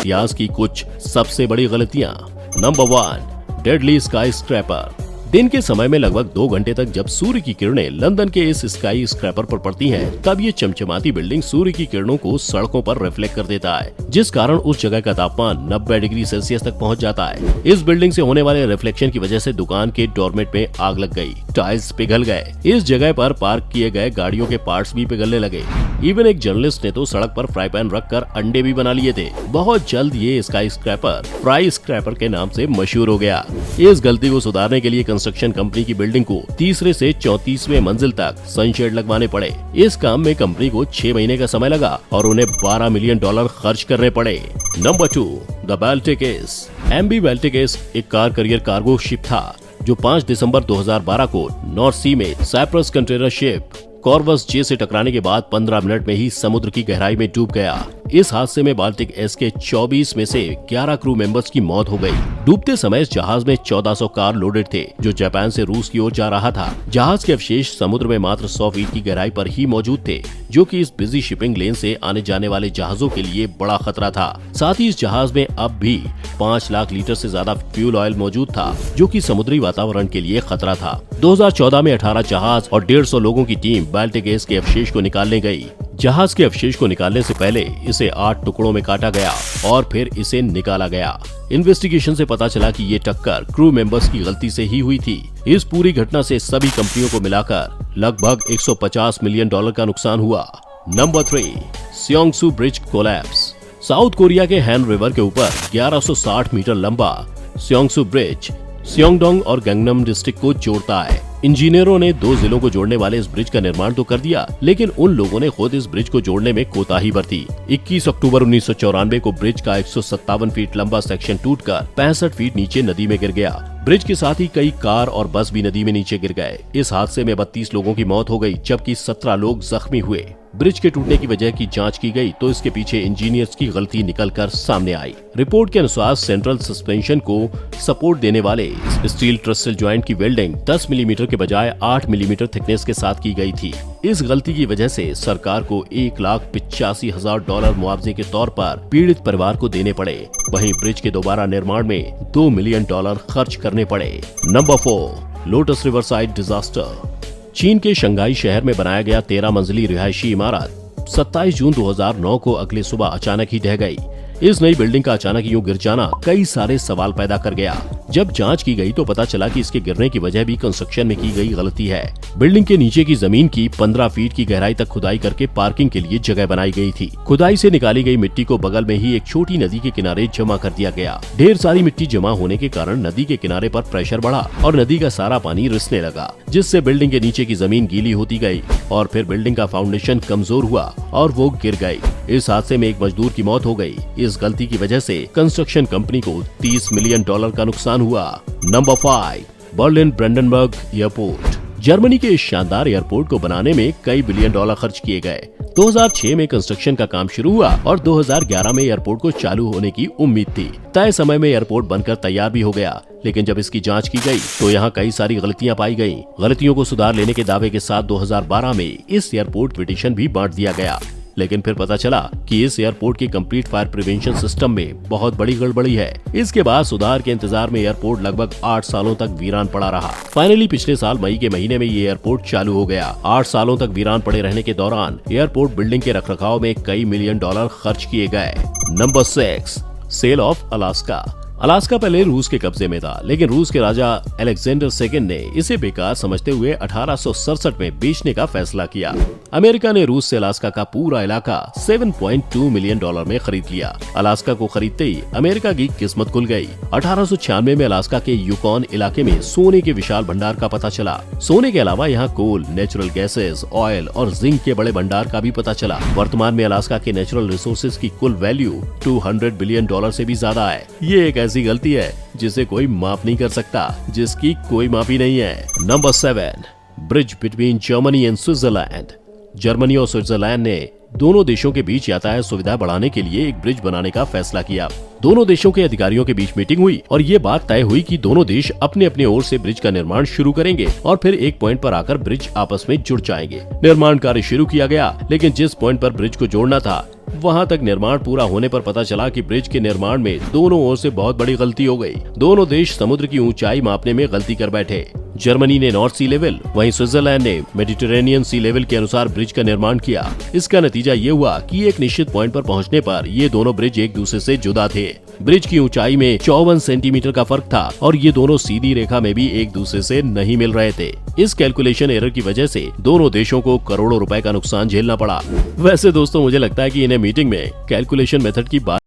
इतिहास की कुछ सबसे बड़ी गलतियां। Number 1, deadly sky scraper. दिन के समय में लगभग 2 घंटे तक जब सूर्य की किरणें लंदन के इस स्काई स्क्रैपर पर पड़ती हैं, तब ये चमचमाती बिल्डिंग सूर्य की किरणों को सड़कों पर रिफ्लेक्ट कर देता है, जिस कारण उस जगह का तापमान 90 डिग्री सेल्सियस तक पहुंच जाता है। इस बिल्डिंग से होने वाले रिफ्लेक्शन की वजह से दुकान के डोरमेट में आग लग गई, टाइल्स पिघल गए, इस जगह पर पार्क किए गए गाड़ियों के पार्ट्स भी पिघलने लगे। इवन एक जर्नलिस्ट ने तो सड़क पर फ्राई पैन रखकर अंडे भी बना लिए थे। बहुत जल्द ये स्काई स्क्रैपर फ्राई स्क्रैपर के नाम से मशहूर हो गया। इस गलती को सुधारने के लिए कंस्ट्रक्शन कंपनी की बिल्डिंग को तीसरे से 34वें मंजिल तक सनशेड लगवाने पड़े। इस काम में कंपनी को 6 महीने का समय लगा और उन्हें $12 मिलियन खर्च करने पड़े। Number 2, the Baltic S. MV Baltic S एक कार करियर कार्गो शिप था जो 5 दिसंबर 2012 को नॉर्थ सी में साइप्रस कंटेनर शिप कॉर्वस जे से टकराने के बाद 15 मिनट में ही समुद्र की गहराई में डूब गया। इस हादसे में बाल्टिक एस के 24 में से 11 क्रू मेंबर्स की मौत हो गई। डूबते समय इस जहाज में 1400 कार लोडेड थे जो जापान से रूस की ओर जा रहा था। जहाज के अवशेष समुद्र में मात्र 100 फीट की गहराई पर ही मौजूद थे, जो कि इस बिजी शिपिंग लेन से आने जाने वाले जहाजों के लिए बड़ा खतरा था। साथ ही इस जहाज में अब भी 5 लाख लीटर से ज्यादा फ्यूल ऑयल मौजूद था, जो कि समुद्री वातावरण के लिए खतरा था। 2014 में 18 जहाज और 150 लोगों की टीम बाल्टिक एस के अवशेष को निकालने गई। जहाज के अवशेष को निकालने से पहले इसे 8 टुकड़ों में काटा गया और फिर इसे निकाला गया। इन्वेस्टिगेशन से पता चला कि ये टक्कर क्रू मेंबर्स की गलती से ही हुई थी। इस पूरी घटना से सभी कंपनियों को मिलाकर लगभग $150 मिलियन का नुकसान हुआ। Number 3, Seongsu bridge collapse. South Korea के हैन रिवर के ऊपर 1160 मीटर लंबा स्योंगसू ब्रिज स्योंगडोंग और गंगनम डिस्ट्रिक्ट को जोड़ता है। इंजीनियरों ने 2 जिलों को जोड़ने वाले इस ब्रिज का निर्माण तो कर दिया, लेकिन उन लोगों ने खुद इस ब्रिज को जोड़ने में कोताही बरती। 21 अक्टूबर 1994 को ब्रिज का 157 फीट लंबा सेक्शन टूटकर 65 फीट नीचे नदी में गिर गया। ब्रिज के साथ ही कई कार और बस भी नदी में नीचे गिर गए। इस हादसे में 32 लोगों की मौत हो गई, जबकि 17 लोग जख्मी हुए। ब्रिज के टूटने की वजह की जांच की गई तो इसके पीछे इंजीनियर्स की गलती निकलकर सामने आई। रिपोर्ट के अनुसार सेंट्रल सस्पेंशन को सपोर्ट देने वाले स्टील ट्रसल जॉइंट की वेल्डिंग 10 मिलीमीटर के बजाय 8 मिलीमीटर थिकनेस के साथ की गई थी। इस गलती की वजह से सरकार को $1,85,000 मुआवजे के तौर पर पीड़ित परिवार को देने पड़े। वहीं ब्रिज के दोबारा निर्माण में $2 मिलियन खर्च करने पड़े। Number 4, lotus river side disaster. चीन के शंघाई शहर में बनाया गया 13 मंजिली रिहायशी इमारत 27 जून 2009 को अगली सुबह अचानक ही ढह गई। इस नई बिल्डिंग का अचानक यूं गिर जाना कई सारे सवाल पैदा कर गया। जब जांच की गई तो पता चला कि इसके गिरने की वजह भी कंस्ट्रक्शन में की गई गलती है। बिल्डिंग के नीचे की जमीन की 15 फीट की गहराई तक खुदाई करके पार्किंग के लिए जगह बनाई गई थी। खुदाई से निकाली गई मिट्टी को बगल में ही एक छोटी नदी के किनारे जमा कर दिया गया। ढेर सारी मिट्टी जमा होने के कारण नदी के किनारे पर प्रेशर बढ़ा और नदी का सारा पानी रिसने लगा, जिससे बिल्डिंग के नीचे की जमीन गीली होती गई और फिर बिल्डिंग का फाउंडेशन कमजोर हुआ और वो गिर गई। इस हादसे में एक मजदूर की मौत हो गई। इस गलती की वजह से कंस्ट्रक्शन कंपनी को $30 मिलियन का नुकसान हुआ। Number 5, Berlin Brandenburg airport. Germany के इस शानदार एयरपोर्ट को बनाने में कई बिलियन डॉलर खर्च किए गए। 2006 में कंस्ट्रक्शन का काम शुरू हुआ और 2011 में एयरपोर्ट को चालू होने की उम्मीद थी। तय समय में एयरपोर्ट बनकर तैयार भी हो गया, लेकिन जब इसकी जांच की गई तो यहाँ कई सारी गलतियां पाई गईं। गलतियों को सुधार लेने के दावे के साथ 2012 में इस एयरपोर्ट पिटीशन भी बांट दिया गया, लेकिन फिर पता चला कि इस एयरपोर्ट के कंप्लीट फायर प्रिवेंशन सिस्टम में बहुत बड़ी गड़बड़ी है। इसके बाद सुधार के इंतजार में एयरपोर्ट लगभग 8 सालों तक वीरान पड़ा रहा। फाइनली पिछले साल मई के महीने में ये एयरपोर्ट चालू हो गया। 8 सालों तक वीरान पड़े रहने के दौरान एयरपोर्ट बिल्डिंग के रखरखाव में कई मिलियन डॉलर खर्च किए गए। Number 6, sale of Alaska. Alaska पहले रूस के कब्जे में था, लेकिन रूस के राजा अलेक्जेंडर सेकंड ने इसे बेकार समझते हुए 1867 में बेचने का फैसला किया। अमेरिका ने रूस से अलास्का का पूरा इलाका $7.2 मिलियन में खरीद लिया। अलास्का को खरीदते ही अमेरिका की किस्मत खुल गई। 1896 में अलास्का के यूकॉन इलाके में सोने के विशाल भंडार का पता चला। सोने के अलावा यहाँ कोल, नेचुरल गैसेस, ऑयल और जिंक के बड़े भंडार का भी पता चला। वर्तमान में अलास्का के नेचुरल रिसोर्सेज की कुल वैल्यू $200 बिलियन से भी ज्यादा है। ये एक ऐसी गलती है जिसे कोई माफ नहीं कर सकता, जिसकी कोई माफी नहीं है। Number 7, bridge between Germany and Switzerland. Germany और स्विट्जरलैंड ने दोनों देशों के बीच यातायात सुविधा बढ़ाने के लिए एक ब्रिज बनाने का फैसला किया। दोनों देशों के अधिकारियों के बीच मीटिंग हुई और ये बात तय हुई कि दोनों देश अपने अपने ओर से ब्रिज का निर्माण शुरू करेंगे और फिर एक पॉइंट पर आकर ब्रिज आपस में जुड़ जाएंगे। निर्माण कार्य शुरू किया गया, लेकिन जिस पॉइंट पर ब्रिज को जोड़ना था वहां तक निर्माण पूरा होने पर पता चला कि ब्रिज के निर्माण में दोनों ओर से बहुत बड़ी गलती हो गई। दोनों देश समुद्र की ऊंचाई मापने में गलती कर बैठे। जर्मनी ने नॉर्थ सी लेवल, वहीं स्विट्जरलैंड ने मेडिटेरेनियन सी लेवल के अनुसार ब्रिज का निर्माण किया। इसका नतीजा ये हुआ कि एक निश्चित पॉइंट पर पहुंचने पर ये दोनों ब्रिज एक दूसरे से जुदा थे। ब्रिज की ऊंचाई में 54 सेंटीमीटर का फर्क था और ये दोनों सीधी रेखा में भी एक दूसरे से नहीं मिल रहे थे। इस कैलकुलेशन एरर की वजह से दोनों देशों को करोड़ों रुपए का नुकसान झेलना पड़ा। वैसे दोस्तों, मुझे लगता है कि इन्हें मीटिंग में कैलकुलेशन मेथड की बात